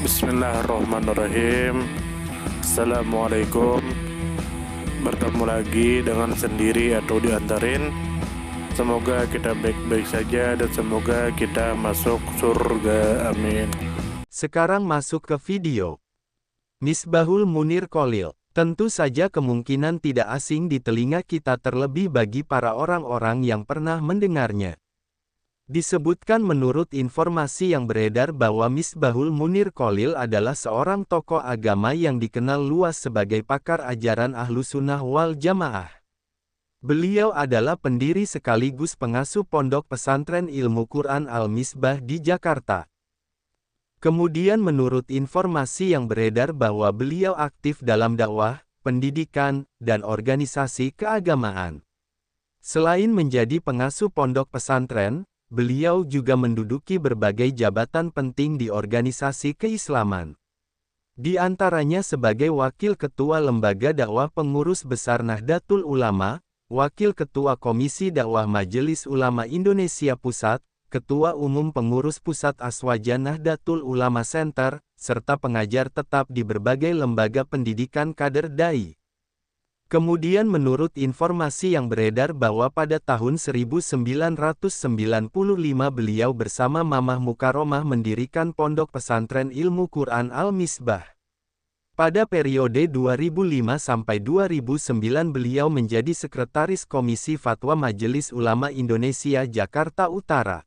Bismillahirrahmanirrahim. Assalamualaikum. Bertemu lagi dengan sendiri atau diantarin. Semoga kita baik-baik saja dan semoga kita masuk surga. Amin. Sekarang masuk ke video. Misbahul Munir Kholil. Tentu saja kemungkinan tidak asing di telinga kita, terlebih bagi para orang-orang yang pernah mendengarnya. Disebutkan menurut informasi yang beredar bahwa Misbahul Munir Kholil adalah seorang tokoh agama yang dikenal luas sebagai pakar ajaran Ahlussunnah wal Jamaah. Beliau adalah pendiri sekaligus pengasuh Pondok Pesantren Ilmu Quran Al-Misbah di Jakarta. Kemudian menurut informasi yang beredar bahwa beliau aktif dalam dakwah, pendidikan, dan organisasi keagamaan. Selain menjadi pengasuh pondok pesantren, beliau juga menduduki berbagai jabatan penting di organisasi keislaman. Di antaranya sebagai Wakil Ketua Lembaga Dakwah Pengurus Besar Nahdlatul Ulama, Wakil Ketua Komisi Dakwah Majelis Ulama Indonesia Pusat, Ketua Umum Pengurus Pusat Aswaja Nahdlatul Ulama Center, serta pengajar tetap di berbagai lembaga pendidikan kader dai. Kemudian menurut informasi yang beredar bahwa pada tahun 1995 beliau bersama Mamah Mukaromah mendirikan Pondok Pesantren Ilmu Quran Al-Misbah. Pada periode 2005 sampai 2009 beliau menjadi Sekretaris Komisi Fatwa Majelis Ulama Indonesia Jakarta Utara.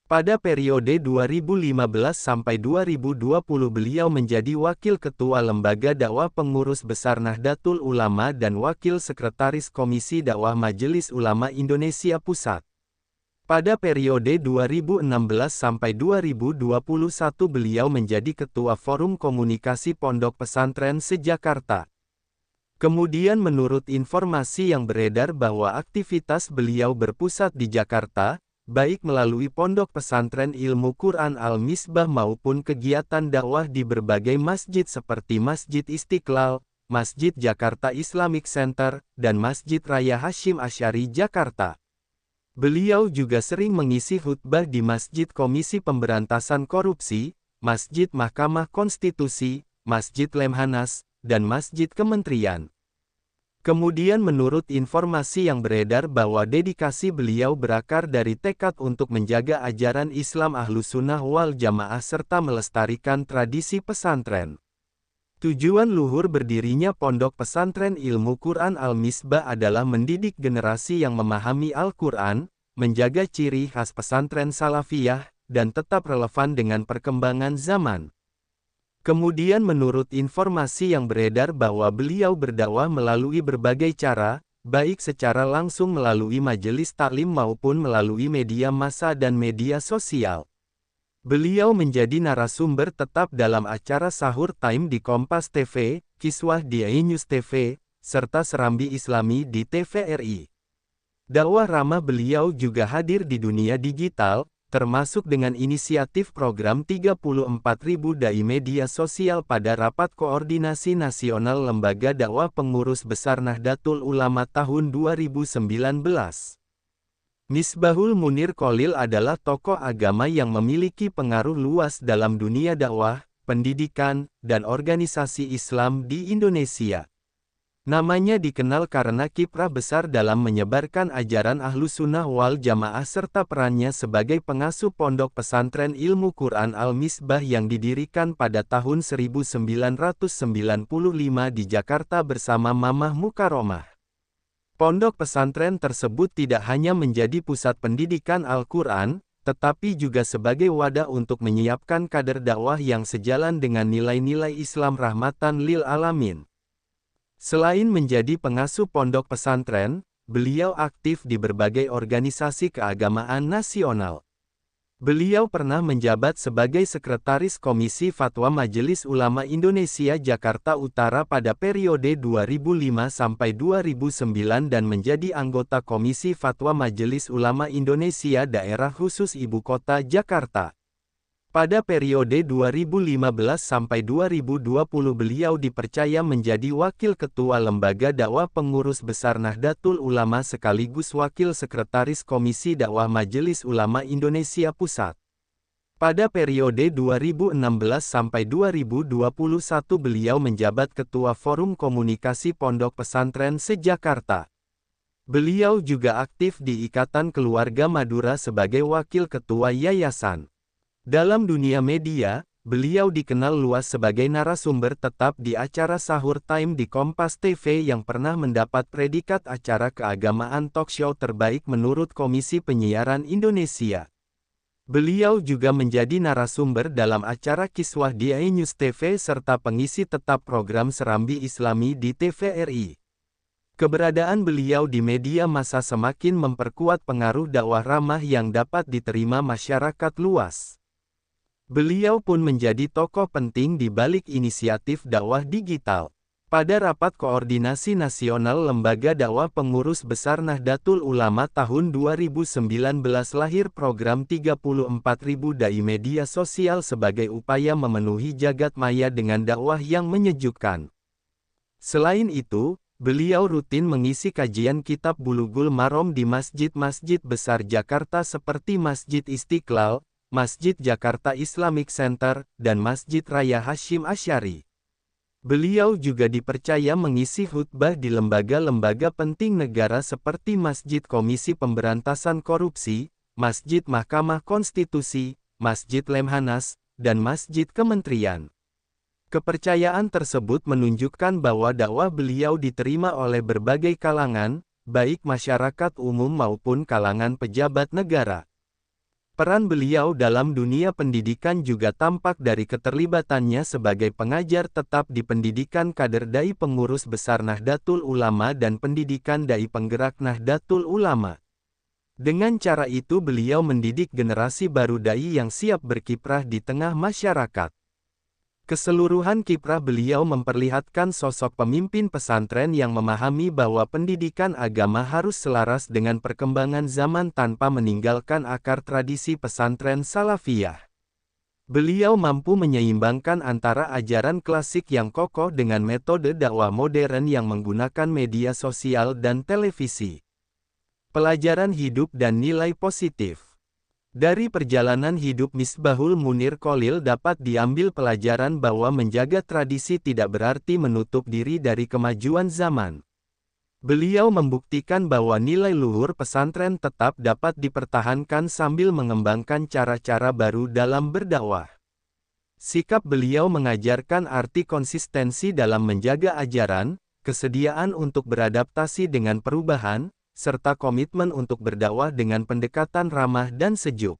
Pada periode 2015 sampai 2020 beliau menjadi Wakil Ketua Lembaga Dakwah Pengurus Besar Nahdlatul Ulama dan Wakil Sekretaris Komisi Dakwah Majelis Ulama Indonesia Pusat. Pada periode 2016 sampai 2021 beliau menjadi Ketua Forum Komunikasi Pondok Pesantren se-Jakarta. Kemudian menurut informasi yang beredar bahwa aktivitas beliau berpusat di Jakarta, baik melalui Pondok Pesantren Ilmu Quran Al-Misbah maupun kegiatan dakwah di berbagai masjid seperti Masjid Istiqlal, Masjid Jakarta Islamic Center, dan Masjid Raya Hasyim Asy'ari Jakarta. Beliau juga sering mengisi khutbah di Masjid Komisi Pemberantasan Korupsi, Masjid Mahkamah Konstitusi, Masjid Lemhanas, dan Masjid Kementerian. Kemudian menurut informasi yang beredar bahwa dedikasi beliau berakar dari tekad untuk menjaga ajaran Islam Ahlussunnah wal Jamaah serta melestarikan tradisi pesantren. Tujuan luhur berdirinya Pondok Pesantren Ilmu Quran Al-Misbah adalah mendidik generasi yang memahami Al-Quran, menjaga ciri khas pesantren salafiyah, dan tetap relevan dengan perkembangan zaman. Kemudian menurut informasi yang beredar bahwa beliau berdakwah melalui berbagai cara, baik secara langsung melalui majelis taklim maupun melalui media massa dan media sosial. Beliau menjadi narasumber tetap dalam acara Sahur Time di Kompas TV, Kiswah di iNews TV, serta Serambi Islami di TVRI. Dakwah ramah beliau juga hadir di dunia digital, termasuk dengan inisiatif program 34.000 dai media sosial pada Rapat Koordinasi Nasional Lembaga Dakwah Pengurus Besar Nahdlatul Ulama tahun 2019. Misbahul Munir Kholil adalah tokoh agama yang memiliki pengaruh luas dalam dunia dakwah, pendidikan, dan organisasi Islam di Indonesia. Namanya dikenal karena kiprah besar dalam menyebarkan ajaran Ahlussunnah wal Jamaah serta perannya sebagai pengasuh Pondok Pesantren Ilmu Quran Al-Misbah yang didirikan pada tahun 1995 di Jakarta bersama Mamah Mukaromah. Pondok pesantren tersebut tidak hanya menjadi pusat pendidikan Al-Quran, tetapi juga sebagai wadah untuk menyiapkan kader dakwah yang sejalan dengan nilai-nilai Islam rahmatan lil alamin. Selain menjadi pengasuh pondok pesantren, beliau aktif di berbagai organisasi keagamaan nasional. Beliau pernah menjabat sebagai Sekretaris Komisi Fatwa Majelis Ulama Indonesia Jakarta Utara pada periode 2005 sampai 2009 dan menjadi anggota Komisi Fatwa Majelis Ulama Indonesia Daerah Khusus Ibu Kota Jakarta. Pada periode 2015 sampai 2020 beliau dipercaya menjadi Wakil Ketua Lembaga Dakwah Pengurus Besar Nahdlatul Ulama sekaligus Wakil Sekretaris Komisi Dakwah Majelis Ulama Indonesia Pusat. Pada periode 2016 sampai 2021 beliau menjabat Ketua Forum Komunikasi Pondok Pesantren se-Jakarta. Beliau juga aktif di Ikatan Keluarga Madura sebagai Wakil Ketua Yayasan. Dalam dunia media, beliau dikenal luas sebagai narasumber tetap di acara Sahur Time di Kompas TV yang pernah mendapat predikat acara keagamaan talkshow terbaik menurut Komisi Penyiaran Indonesia. Beliau juga menjadi narasumber dalam acara Kiswah di iNews TV serta pengisi tetap program Serambi Islami di TVRI. Keberadaan beliau di media massa semakin memperkuat pengaruh dakwah ramah yang dapat diterima masyarakat luas. Beliau pun menjadi tokoh penting di balik inisiatif dakwah digital. Pada Rapat Koordinasi Nasional Lembaga Dakwah Pengurus Besar Nahdlatul Ulama tahun 2019 lahir program 34.000 Dai Media Sosial sebagai upaya memenuhi jagat maya dengan dakwah yang menyejukkan. Selain itu, beliau rutin mengisi kajian kitab Bulughul Maram di masjid-masjid besar Jakarta seperti Masjid Istiqlal, Masjid Jakarta Islamic Center, dan Masjid Raya Hasyim Asy'ari. Beliau juga dipercaya mengisi khutbah di lembaga-lembaga penting negara seperti Masjid Komisi Pemberantasan Korupsi, Masjid Mahkamah Konstitusi, Masjid Lemhanas, dan Masjid Kementerian. Kepercayaan tersebut menunjukkan bahwa dakwah beliau diterima oleh berbagai kalangan, baik masyarakat umum maupun kalangan pejabat negara. Peran beliau dalam dunia pendidikan juga tampak dari keterlibatannya sebagai pengajar tetap di pendidikan kader Dai Pengurus Besar Nahdlatul Ulama dan pendidikan Dai Penggerak Nahdlatul Ulama. Dengan cara itu beliau mendidik generasi baru Dai yang siap berkiprah di tengah masyarakat. Keseluruhan kiprah beliau memperlihatkan sosok pemimpin pesantren yang memahami bahwa pendidikan agama harus selaras dengan perkembangan zaman tanpa meninggalkan akar tradisi pesantren salafiyah. Beliau mampu menyeimbangkan antara ajaran klasik yang kokoh dengan metode dakwah modern yang menggunakan media sosial dan televisi. Pelajaran hidup dan nilai positif. Dari perjalanan hidup Misbahul Munir Kholil dapat diambil pelajaran bahwa menjaga tradisi tidak berarti menutup diri dari kemajuan zaman. Beliau membuktikan bahwa nilai luhur pesantren tetap dapat dipertahankan sambil mengembangkan cara-cara baru dalam berdakwah. Sikap beliau mengajarkan arti konsistensi dalam menjaga ajaran, kesediaan untuk beradaptasi dengan perubahan, serta komitmen untuk berdakwah dengan pendekatan ramah dan sejuk.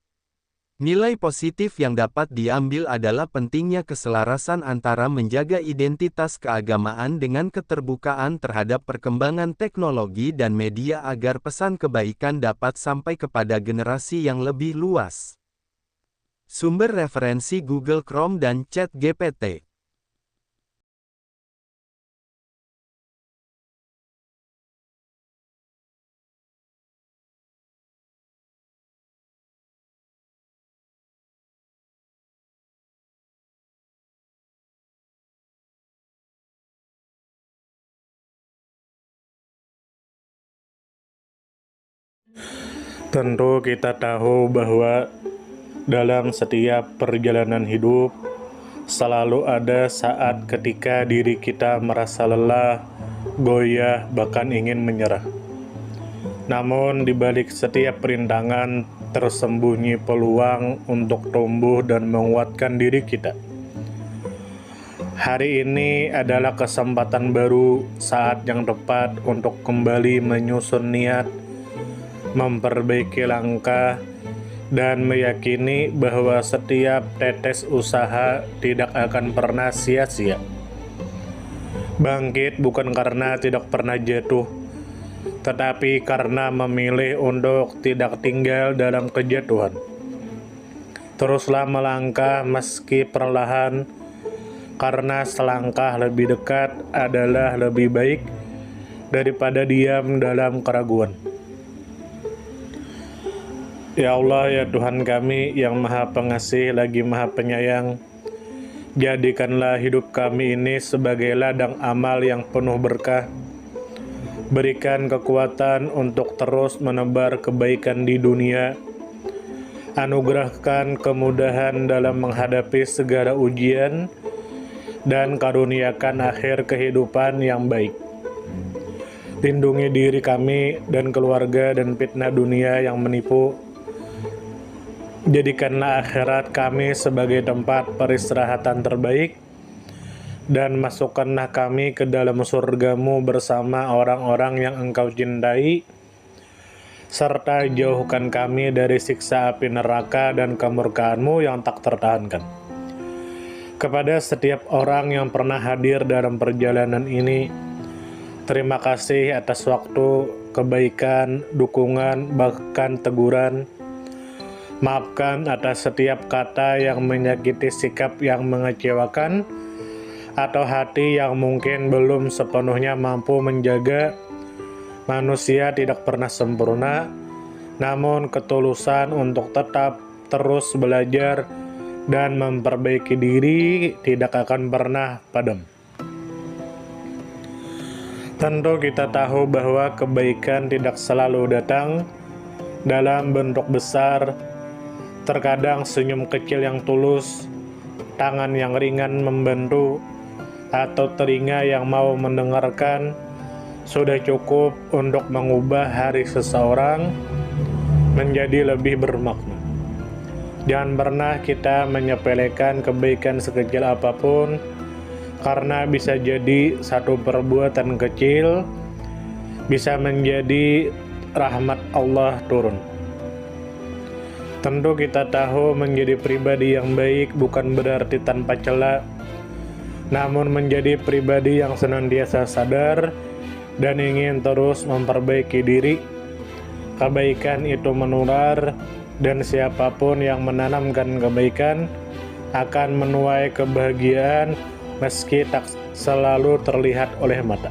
Nilai positif yang dapat diambil adalah pentingnya keselarasan antara menjaga identitas keagamaan dengan keterbukaan terhadap perkembangan teknologi dan media agar pesan kebaikan dapat sampai kepada generasi yang lebih luas. Sumber referensi Google Chrome dan ChatGPT. Tentu kita tahu bahwa dalam setiap perjalanan hidup selalu ada saat ketika diri kita merasa lelah, goyah, bahkan ingin menyerah. Namun di balik setiap perintangan tersembunyi peluang untuk tumbuh dan menguatkan diri kita. Hari ini adalah kesempatan baru, saat yang tepat untuk kembali menyusun niat, memperbaiki langkah, dan meyakini bahwa setiap tetes usaha tidak akan pernah sia-sia. Bangkit bukan karena tidak pernah jatuh, tetapi karena memilih untuk tidak tinggal dalam kejatuhan. Teruslah melangkah meski perlahan, karena selangkah lebih dekat adalah lebih baik daripada diam dalam keraguan. Ya Allah, ya Tuhan kami yang Maha Pengasih lagi Maha Penyayang, jadikanlah hidup kami ini sebagai ladang amal yang penuh berkah. Berikan kekuatan untuk terus menebar kebaikan di dunia, anugerahkan kemudahan dalam menghadapi segala ujian, dan karuniakan akhir kehidupan yang baik. Lindungi diri kami dan keluarga dan fitnah dunia yang menipu. Jadikanlah akhirat kami sebagai tempat peristirahatan terbaik, dan masukkanlah kami ke dalam surga-Mu bersama orang-orang yang Engkau cintai, serta jauhkan kami dari siksa api neraka dan kemurkaan-Mu yang tak tertahankan. Kepada setiap orang yang pernah hadir dalam perjalanan ini, terima kasih atas waktu, kebaikan, dukungan, bahkan teguran. Maafkan atas setiap kata yang menyakiti, sikap yang mengecewakan, atau hati yang mungkin belum sepenuhnya mampu menjaga. Manusia tidak pernah sempurna, namun ketulusan untuk tetap terus belajar dan memperbaiki diri tidak akan pernah padam. Tentu kita tahu bahwa kebaikan tidak selalu datang dalam bentuk besar. Terkadang senyum kecil yang tulus, tangan yang ringan membantu, atau telinga yang mau mendengarkan sudah cukup untuk mengubah hari seseorang menjadi lebih bermakna. Jangan pernah kita menyepelekan kebaikan sekecil apapun, karena bisa jadi satu perbuatan kecil bisa menjadi rahmat Allah turun. Tentu kita tahu menjadi pribadi yang baik bukan berarti tanpa celah, namun menjadi pribadi yang senantiasa sadar dan ingin terus memperbaiki diri. Kebaikan itu menular, dan siapapun yang menanamkan kebaikan akan menuai kebahagiaan meski tak selalu terlihat oleh mata.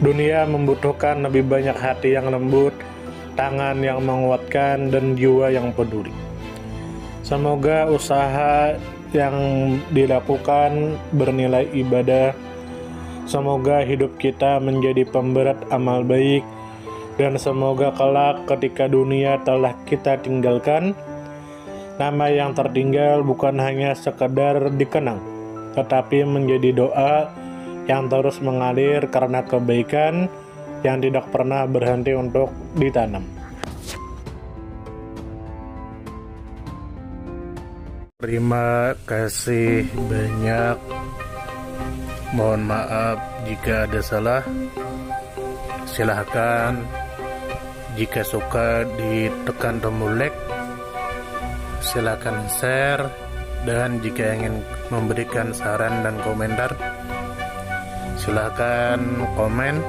Dunia membutuhkan lebih banyak hati yang lembut, tangan yang menguatkan, dan jiwa yang peduli. Semoga usaha yang dilakukan bernilai ibadah. Semoga hidup kita menjadi pemberat amal baik, dan semoga kelak ketika dunia telah kita tinggalkan, nama yang tertinggal bukan hanya sekedar dikenang, tetapi menjadi doa yang terus mengalir karena kebaikan yang tidak pernah berhenti untuk ditanam. Terima kasih banyak. Mohon maaf jika ada salah. Silahkan jika suka ditekan tombol like, silahkan share, dan jika ingin memberikan saran dan komentar, silahkan komen.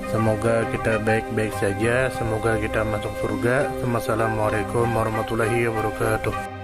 Semoga kita baik-baik saja, semoga kita masuk surga. Wassalamualaikum warahmatullahi wabarakatuh.